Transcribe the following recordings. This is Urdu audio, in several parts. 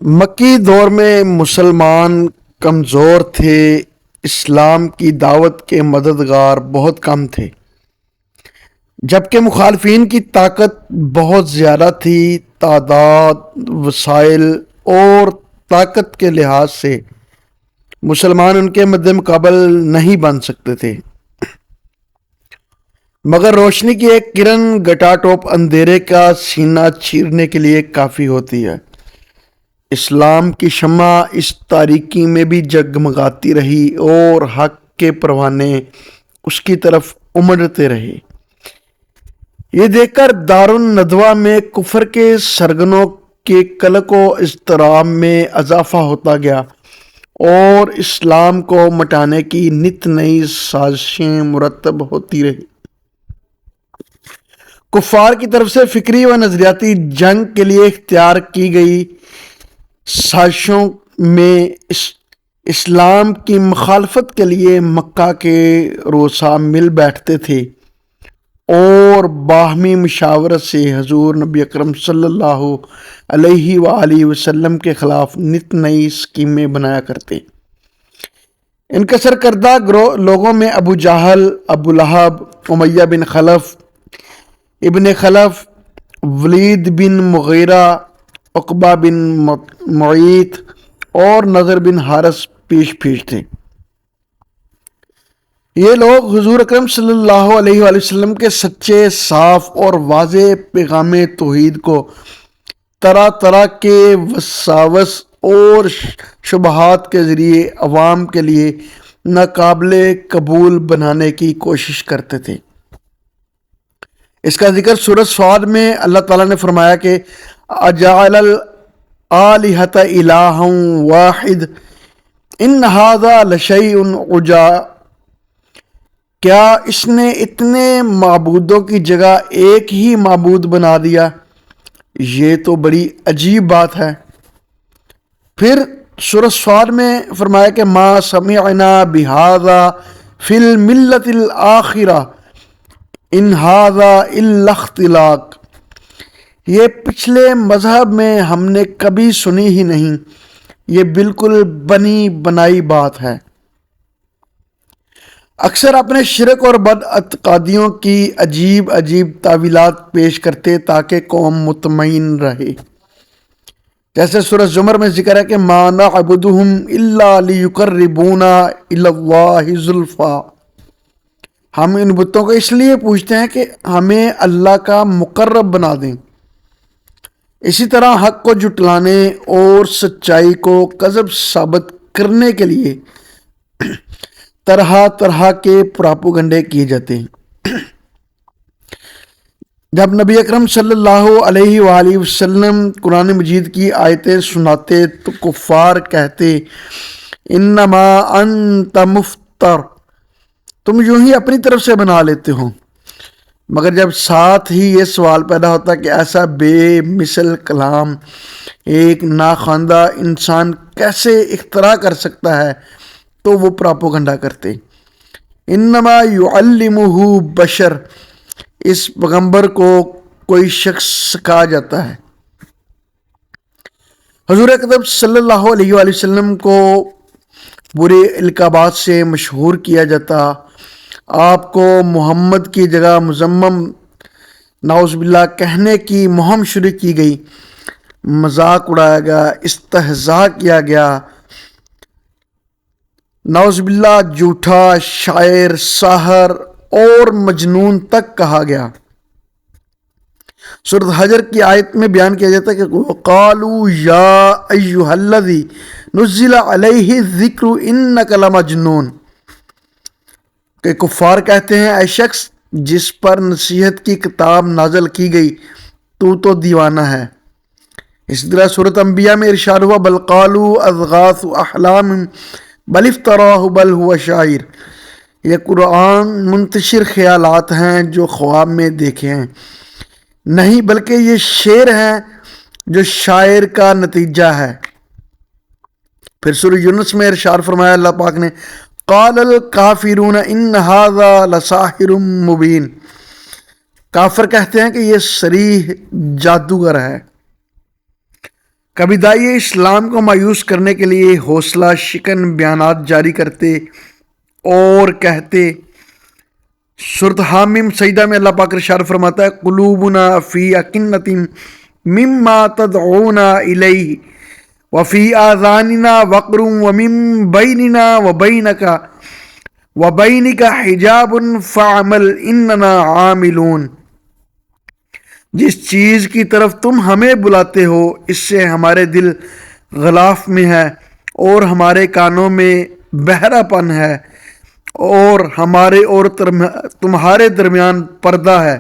مکی دور میں مسلمان کمزور تھے، اسلام کی دعوت کے مددگار بہت کم تھے، جبکہ مخالفین کی طاقت بہت زیادہ تھی۔ تعداد، وسائل اور طاقت کے لحاظ سے مسلمان ان کے مد مقابل نہیں بن سکتے تھے، مگر روشنی کی ایک کرن گٹا ٹوپ اندھیرے کا سینہ چیرنے کے لیے کافی ہوتی ہے۔ اسلام کی شمع اس تاریکی میں بھی جگمگاتی رہی اور حق کے پروانے اس کی طرف امڑتے رہے۔ یہ دیکھ کر دارالندوہ میں کفر کے سرگنوں کے قلق و اضطراب میں اضافہ ہوتا گیا اور اسلام کو مٹانے کی نت نئی سازشیں مرتب ہوتی رہی۔ کفار کی طرف سے فکری و نظریاتی جنگ کے لیے اختیار کی گئی سازشوں میں اسلام کی مخالفت کے لیے مکہ کے رؤساء مل بیٹھتے تھے اور باہمی مشاورت سے حضور نبی اکرم صلی اللہ علیہ وآلہ وسلم کے خلاف نت نئی اسکیمیں بنایا کرتے۔ انکسر کردہ لوگوں میں ابو جہل، ابو لہب، امیہ بن خلف، ابن خلف، ولید بن مغیرہ، عقبہ بن معیط اور نضر بن حارث پیش تھے۔ یہ لوگ حضور اکرم صلی اللہ علیہ وآلہ وسلم کے سچے، صاف اور واضح پیغام توحید کو طرح طرح کے وساوس اور شبہات کے ذریعے عوام کے لیے ناقابل قبول بنانے کی کوشش کرتے تھے۔ اس کا ذکر سورۃ صاد میں اللہ تعالیٰ نے فرمایا کہ اجعل الآلہۃ الہا واحد ان ھذا لشیء عجاب، کیا اس نے اتنے معبودوں کی جگہ ایک ہی معبود بنا دیا؟ یہ تو بڑی عجیب بات ہے۔ پھر سورۃ صاد میں فرمایا کہ ما سمعنا بہذا فی الملۃ الآخرہ ان ھذا الا اختلاق، یہ پچھلے مذہب میں ہم نے کبھی سنی ہی نہیں، یہ بالکل بنی بنائی بات ہے۔ اکثر اپنے شرک اور بد اعتقادیوں کی عجیب عجیب تعویلات پیش کرتے تاکہ قوم مطمئن رہے، جیسے سورۃ زمر میں ذکر ہے کہ ما نعبدہم الا لیقربونا الی اللہ زلفیٰ، ہم ان بتوں کو اس لیے پوجتے ہیں کہ ہمیں اللہ کا مقرب بنا دیں۔ اسی طرح حق کو جھٹلانے اور سچائی کو کذب ثابت کرنے کے لیے طرح طرح کے پراپوگنڈے کیے جاتے ہیں۔ جب نبی اکرم صلی اللہ علیہ وآلہ وسلم قرآن مجید کی آیتیں سناتے تو کفار کہتے انما انت مفتر، تم یوں ہی اپنی طرف سے بنا لیتے ہو۔ مگر جب ساتھ ہی یہ سوال پیدا ہوتا کہ ایسا بے مثل کلام ایک ناخواندہ انسان کیسے اختراع کر سکتا ہے، تو وہ پراپوگنڈا کرتے انما یعلمہ بشر، اس پیغمبر کو کوئی شخص سکھا جاتا ہے۔ حضور اکرم صلی اللہ علیہ وآلہ وسلم کو برے القابات سے مشہور کیا جاتا، آپ کو محمد کی جگہ مزمم نعوذ باللہ کہنے کی مہم شروع کی گئی، مذاق اڑایا گیا، استہزاء کیا گیا، نعوذ باللہ جھوٹا، شاعر، ساحر اور مجنون تک کہا گیا۔ سورۃ حجر کی آیت میں بیان کیا جاتا ہے کہ وَقَالُوا يَا أَيُّهَا الَّذِي نُزِّلَ عَلَيْهِ الذِّكْرُ إِنَّكَ لَمَجْنُونَ، کہ کفار کہتے ہیں اے شخص جس پر نصیحت کی کتاب نازل کی گئی تو دیوانہ ہے۔ اسی طرح سورۃ انبیاء میں ارشاد ہوا بل قالوا اضغاث احلام بل افتراہ بل هو شاعر، یہ قرآن منتشر خیالات ہیں جو خواب میں دیکھے ہیں، نہیں بلکہ یہ شعر ہیں جو شاعر کا نتیجہ ہے۔ پھر سورہ یونس میں ارشاد فرمایا اللہ پاک نے قال الکافرون ان ھذا لساحر مبین، کافر کہتے ہیں کہ یہ صریح جادوگر ہے۔ کبھی داعی اسلام کو مایوس کرنے کے لیے حوصلہ شکن بیانات جاری کرتے اور کہتے. سورۃ حامیم سجدہ میں اللہ پاک ارشاد فرماتا ہے قلوبنا فی اکنۃ مما تدعونا الیہ وفی آذاننا وقر ومن بیننا وبینک حجاب فاعمل اننا عاملون. جس چیز کی طرف تم ہمیں بلاتے ہو اس سے ہمارے دل غلاف میں ہے اور ہمارے کانوں میں بہرا پن ہے اور ہمارے اور تمہارے درمیان پردہ ہے،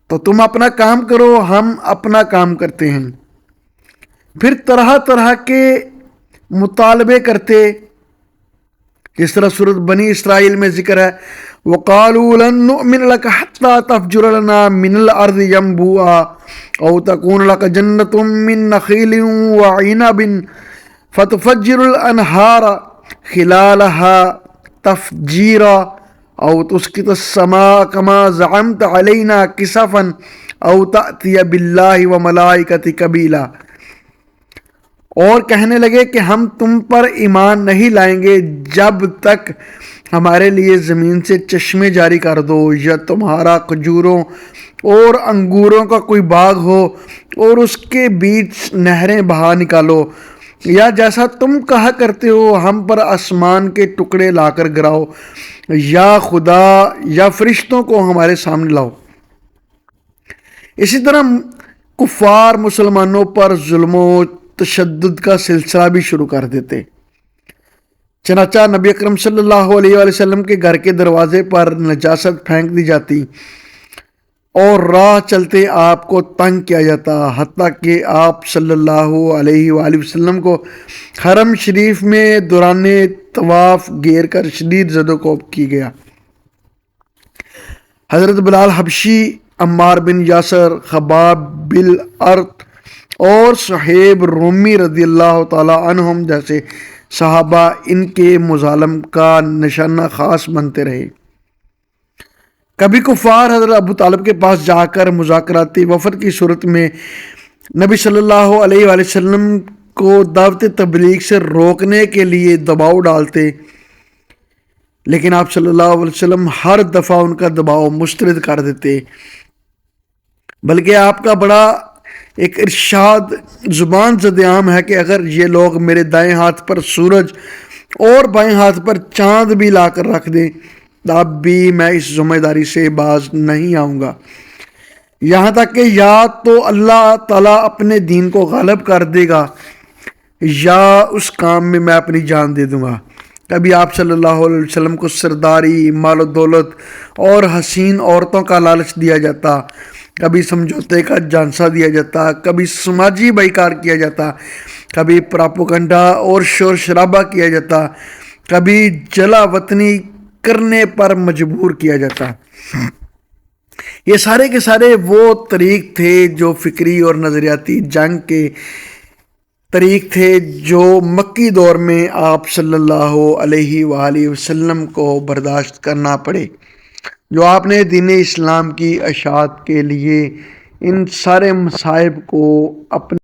تو تم اپنا کام کرو ہم اپنا کام کرتے ہیں. پھر طرح طرح کے مطالبے کرتے، جس طرح سورۃ بنی اسرائیل میں ذکر ہے وَقَالُوا لَن نُؤْمِنَ لَكَ حَتَّى تَفْجُرَ لَنَا مِنَ الْأَرْضِ يَنبُوعًا أَوْ تَكُونَ لَكَ جَنَّةٌ مِّن نَخِيلٍ وَعِنَبٍ فَتُفَجِّرَ الْأَنْهَارَ خِلَالَهَا تَفْجِيرًا أَوْ تُسْقِطَ السَّمَاءَ كَمَا زَعَمْتَ عَلَيْنَا كِسَفًا أَوْ تَأْتِيَ بِاللَّهِ وَمَلَائِكَتِهِ قَبِيلًا. اور کہنے لگے کہ ہم تم پر ایمان نہیں لائیں گے جب تک ہمارے لیے زمین سے چشمے جاری کر دو، یا تمہارا کھجوروں اور انگوروں کا کوئی باغ ہو اور اس کے بیچ نہریں بہا نکالو، یا جیسا تم کہا کرتے ہو ہم پر آسمان کے ٹکڑے لا کر گراؤ، یا خدا یا فرشتوں کو ہمارے سامنے لاؤ. اسی طرح کفار مسلمانوں پر ظلم و تشدد کا سلسلہ بھی شروع کر دیتے. چنانچہ نبی اکرم صلی اللہ علیہ وآلہ وسلم کے گھر کے دروازے پر نجاست پھینک دی جاتی اور راہ چلتے آپ کو تنگ کیا جاتا، حتیٰ کہ آپ صلی اللہ علیہ وآلہ وسلم کو حرم شریف میں دوران طواف گھیر کر شدید زد و کوب کی گیا. حضرت بلال حبشی، عمار بن یاسر، خباب بن ارت اور صہیب رومی رضی اللہ تعالی عنہم جیسے صحابہ ان کے مظالم کا نشانہ خاص بنتے رہے. کبھی کفار حضرت ابو طالب کے پاس جا کر مذاکراتی وفد کی صورت میں نبی صلی اللہ علیہ وآلہ وسلم کو دعوت تبلیغ سے روکنے کے لیے دباؤ ڈالتے، لیکن آپ صلی اللہ علیہ وسلم ہر دفعہ ان کا دباؤ مسترد کر دیتے. بلکہ آپ کا بڑا ایک ارشاد زبان زد عام ہے کہ اگر یہ لوگ میرے دائیں ہاتھ پر سورج اور بائیں ہاتھ پر چاند بھی لا کر رکھ دیں تب بھی میں اس ذمہ داری سے باز نہیں آؤں گا، یہاں تک کہ یا تو اللہ تعالیٰ اپنے دین کو غالب کر دے گا یا اس کام میں اپنی جان دے دوں گا. کبھی آپ صلی اللہ علیہ وسلم کو سرداری، مال و دولت اور حسین عورتوں کا لالچ دیا جاتا، کبھی سمجھوتے کا جھانسا دیا جاتا، کبھی سماجی بائیکار کیا جاتا، کبھی پراپوگنڈا اور شور شرابہ کیا جاتا، کبھی جلا وطنی کرنے پر مجبور کیا جاتا. یہ سارے کے سارے وہ طریق تھے جو فکری اور نظریاتی جنگ کے طریق تھے جو مکی دور میں آپ صلی اللہ علیہ وآلہ وسلم کو برداشت کرنا پڑے، جو آپ نے دین اسلام کی اشاعت کے لیے ان سارے مصائب کو اپنے